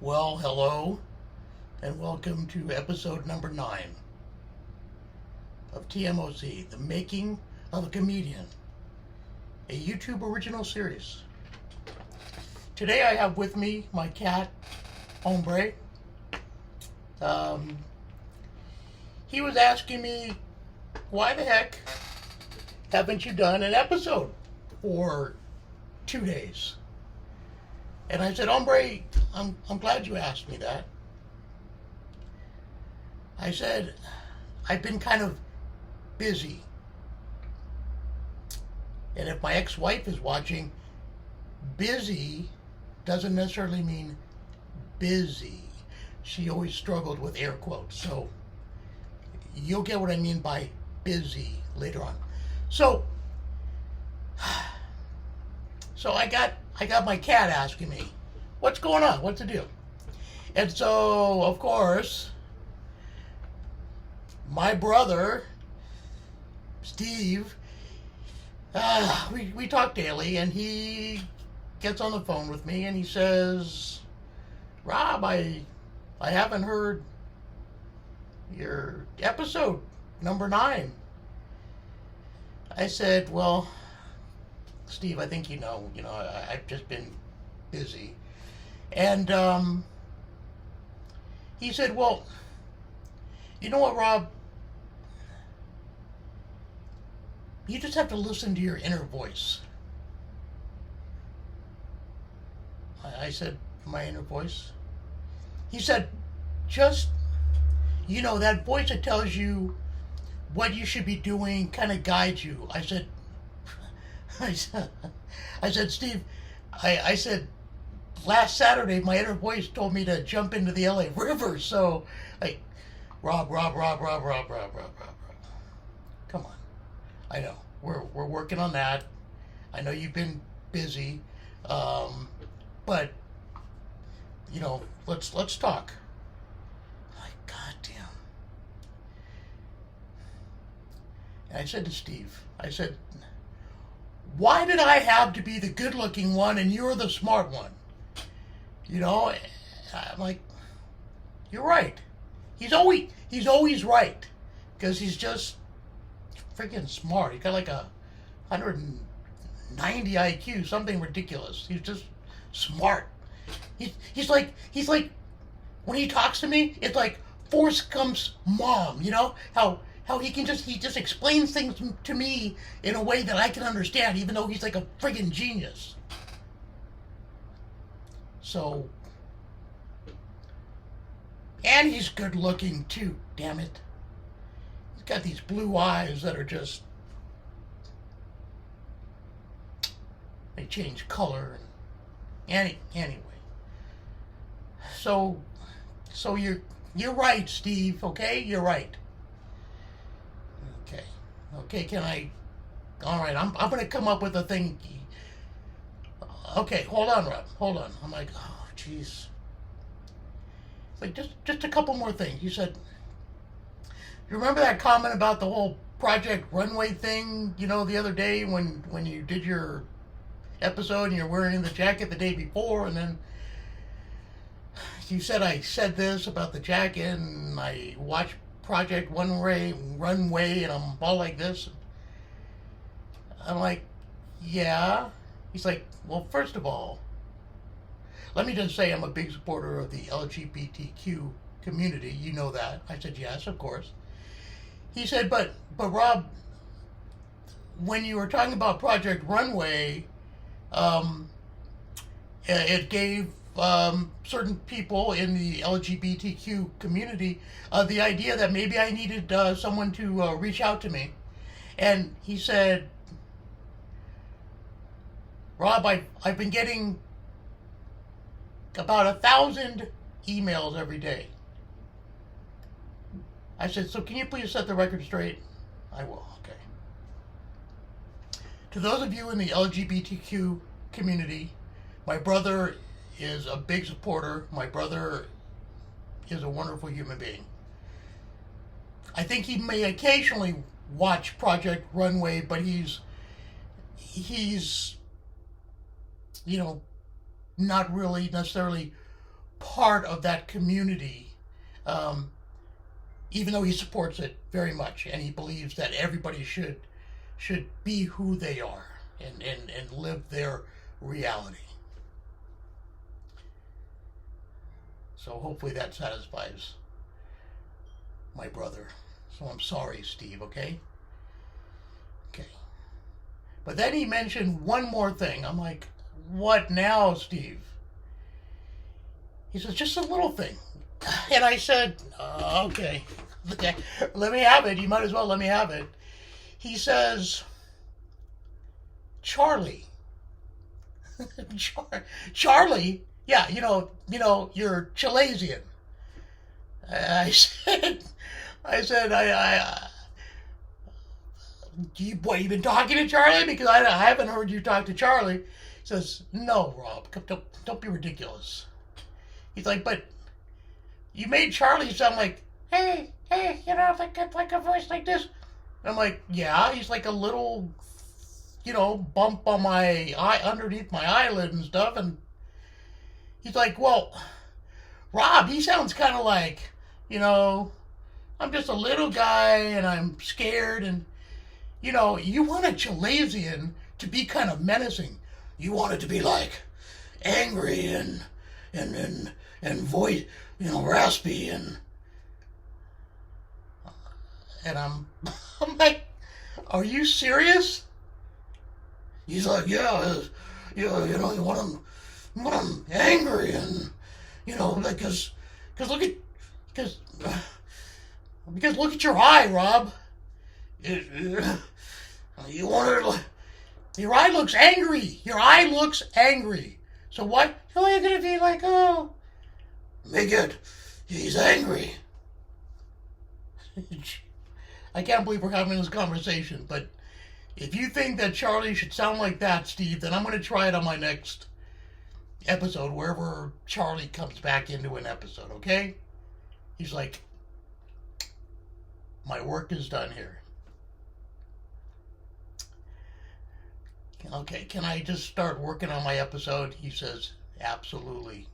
Well, hello, and welcome to episode number 9 of TMOC, The Making of a Comedian, a YouTube original series. Today I have with me my cat, Hombre. He was asking me, why the heck haven't you done an episode for 2 days? And I said, Hombre, I'm glad you asked me that. I said, I've been kind of busy. And if my ex-wife is watching, busy doesn't necessarily mean busy. She always struggled with air quotes. So you'll get what I mean by busy later on. So I got my cat asking me, what's going on? What's the deal? And so, of course, my brother, Steve, we talk daily, and he gets on the phone with me and he says, Rob, I haven't heard your episode number 9. I said, well, Steve, I think you know, I've just been busy. And he said, well, you know what, Rob? You just have to listen to your inner voice. I said, my inner voice? He said, just, that voice that tells you what you should be doing, kind of guides you. I said, Steve, I said, last Saturday, my inner voice told me to jump into the LA River. So, Rob. Come on. I know. We're working on that. I know you've been busy. But, let's talk. Goddamn. And I said to Steve, why did I have to be the good-looking one and you're the smart one? I'm like, you're right. He's always right, because he's just freaking smart. He's got like a 190 IQ, something ridiculous. He's just smart. He's like when he talks to me, it's like Forrest Gump's mom. How he just explains things to me in a way that I can understand, even though he's like a friggin' genius. So, and he's good looking too, damn it. He's got these blue eyes that are just, they change color. Anyway. So you're right, Steve, okay? You're right. Okay, all right, I'm going to come up with a thing. Okay, hold on, Rob, hold on. I'm like, oh, jeez. It's like, just a couple more things. He said, you remember that comment about the whole Project Runway thing, the other day when you did your episode and you're wearing the jacket the day before, and then you said I said this about the jacket, and I watched Project Runway, and I'm all like this. I'm like, yeah. He's like, well, first of all, let me just say I'm a big supporter of the LGBTQ community. You know that. I said, yes, of course. He said, but Rob, when you were talking about Project Runway, it gave certain people in the LGBTQ community the idea that maybe I needed someone to reach out to me. And he said, Rob, I've been getting about 1,000 emails every day. I said, so can you please set the record straight? I will, okay. To those of you in the LGBTQ community, my brother is a big supporter. My brother is a wonderful human being. I think he may occasionally watch Project Runway, but he's not really necessarily part of that community, even though he supports it very much, and he believes that everybody should be who they are and live their reality. So hopefully that satisfies my brother. So I'm sorry, Steve, okay? Okay. But then he mentioned one more thing. I'm like, what now, Steve? He says, just a little thing. And I said, okay, let me have it. You might as well let me have it. He says, Charlie. Charlie? Yeah, you know, you're Chilasian. I said, you been talking to Charlie? Because I haven't heard you talk to Charlie. He says, no, Rob, don't be ridiculous. He's like, but you made Charlie sound like, hey, like a voice like this. And I'm like, yeah. He's like a little, bump on my eye, underneath my eyelid and stuff. And he's like, well, Rob, he sounds kind of like, I'm just a little guy and I'm scared. And, you want a Chilasian to be kind of menacing. You want it to be like angry and voice, raspy and I'm like, are you serious? He's like, yeah, you want him angry and like because look at your eye, Rob. You want it. Your eye looks angry. Your eye looks angry. So what? So you're gonna be like, oh, make it. He's angry. I can't believe we're having this conversation, but if you think that Charlie should sound like that, Steve, then I'm going to try it on my next episode, wherever Charlie comes back into an episode, okay? He's like, my work is done here. Okay, can I just start working on my episode? He says, absolutely.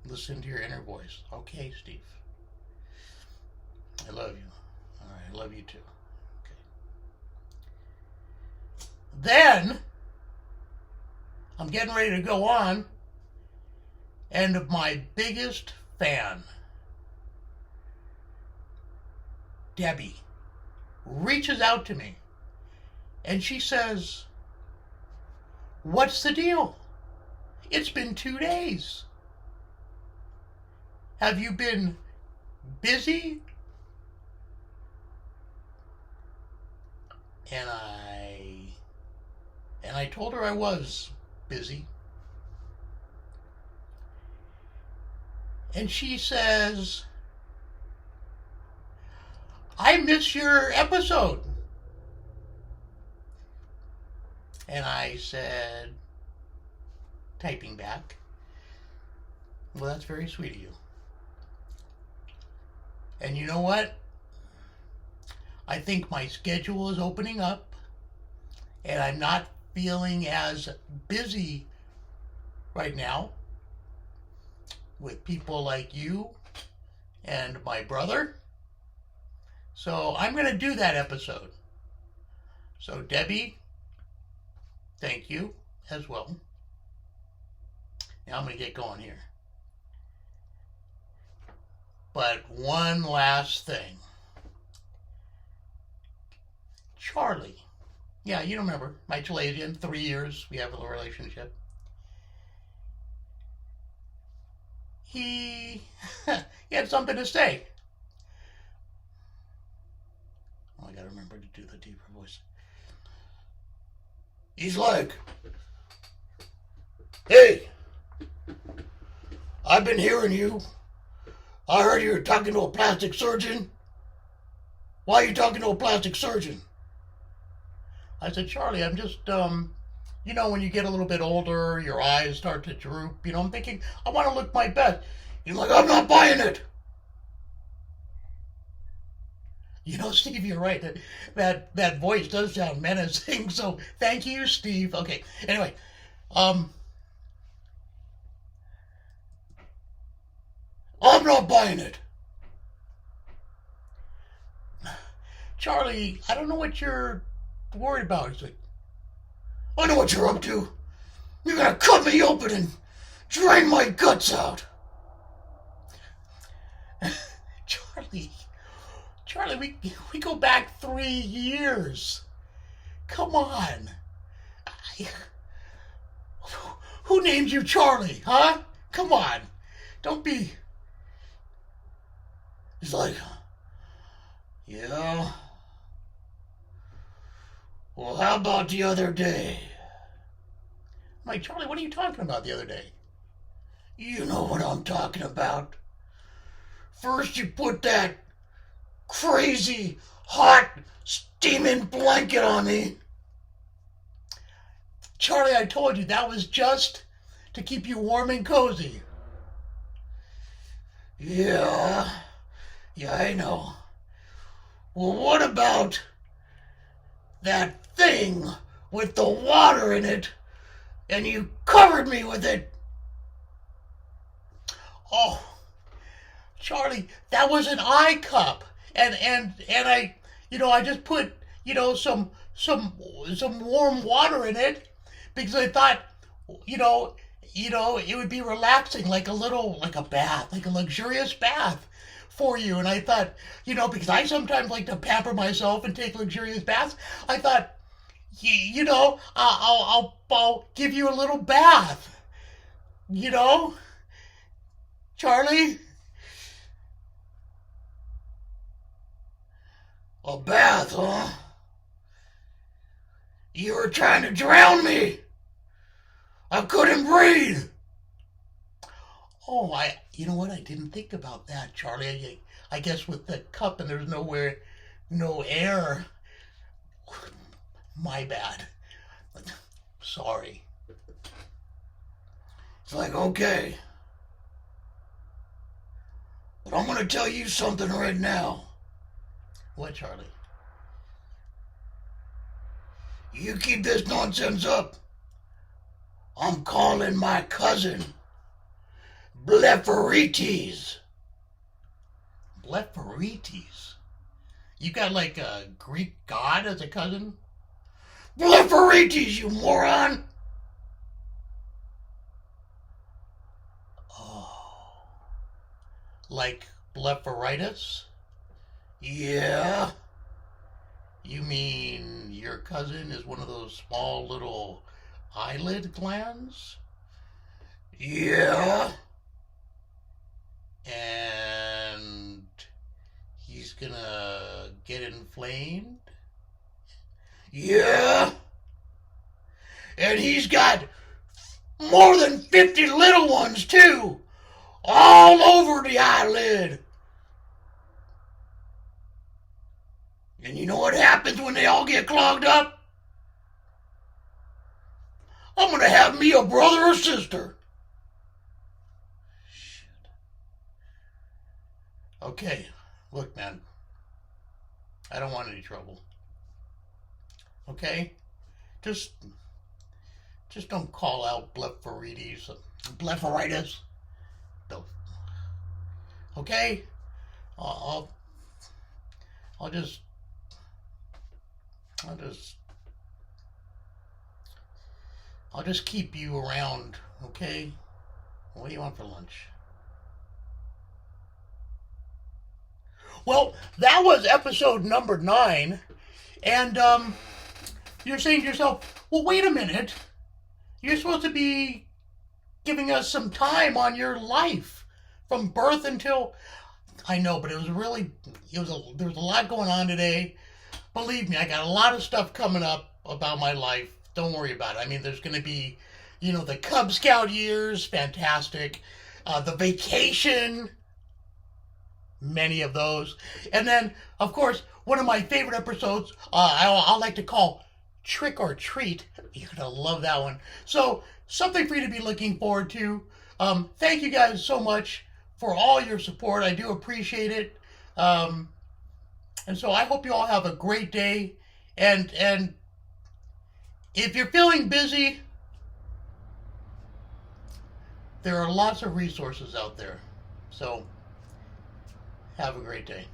Listen to your inner voice. Okay, Steve. I love you. All right, I love you too. Okay. Then, I'm getting ready to go on, and my biggest fan, Debbie, reaches out to me, and she says, what's the deal? It's been 2 days. Have you been busy? And I told her I was busy. And she says, I miss your episode. And I said, typing back, well, that's very sweet of you. And you know what? I think my schedule is opening up, and I'm not feeling as busy right now with people like you and my brother. So I'm going to do that episode. So Debbie, thank you as well. Now I'm going to get going here. But one last thing. Charlie. Yeah, you remember, my Chilasian, 3 years, we have a relationship. He had something to say. Oh, I gotta remember to do the deeper voice. He's like, hey, I've been hearing you. I heard you were talking to a plastic surgeon. Why are you talking to a plastic surgeon? I said, Charlie, I'm just, when you get a little bit older, your eyes start to droop. I'm thinking, I want to look my best. He's like, I'm not buying it. Steve, you're right. That voice does sound menacing. So thank you, Steve. Okay. Anyway, I'm not buying it. Charlie, I don't know what you're worried about. He's like, I know what you're up to. You're gonna cut me open and drain my guts out. Charlie, we go back 3 years. Come on. Who named you Charlie, huh? Come on. Don't be... He's like, yeah. Well, how about the other day? I'm like, Charlie, what are you talking about the other day? You know what I'm talking about. First you put that crazy, hot, steaming blanket on me. Charlie, I told you that was just to keep you warm and cozy. Yeah, I know. Well, what about that thing with the water in it, and you covered me with it? Oh, Charlie, that was an eye cup, and I, I just put, some warm water in it because I thought, it would be relaxing, like a bath, like a luxurious bath for you. And I thought, because I sometimes like to pamper myself and take luxurious baths, I thought, I'll give you a little bath, Charlie. A bath, huh? You were trying to drown me. I couldn't breathe. Oh, you know what? I didn't think about that, Charlie. I guess with the cup and there's no air. My bad. Sorry. It's like, okay. But I'm going to tell you something right now. What, Charlie? You keep this nonsense up, I'm calling my cousin Blepharites. Blepharites? You got like a Greek god as a cousin? Blepharites, you moron! Oh. Like blepharitis? Yeah? You mean your cousin is one of those small little eyelid glands? Yeah? And he's gonna get inflamed? Yeah? And he's got more than 50 little ones too, all over the eyelid. And you know what happens when they all get clogged up? I'm gonna have me a brother or sister. Shit. Okay, look, man. I don't want any trouble. Okay? Just don't call out blepharitis. Okay? I'll just keep you around, okay? What do you want for lunch? Well, that was episode number 9, and you're saying to yourself, well, wait a minute. You're supposed to be giving us some time on your life from birth until... I know, but there was a lot going on today. Believe me, I got a lot of stuff coming up about my life. Don't worry about it. I mean, there's going to be, the Cub Scout years, fantastic. The vacation, many of those. And then, of course, one of my favorite episodes, I like to call Trick or Treat. You're going to love that one. So, something for you to be looking forward to. Thank you guys so much for all your support. I do appreciate it. And so I hope you all have a great day. And if you're feeling busy, there are lots of resources out there. So Have a great day.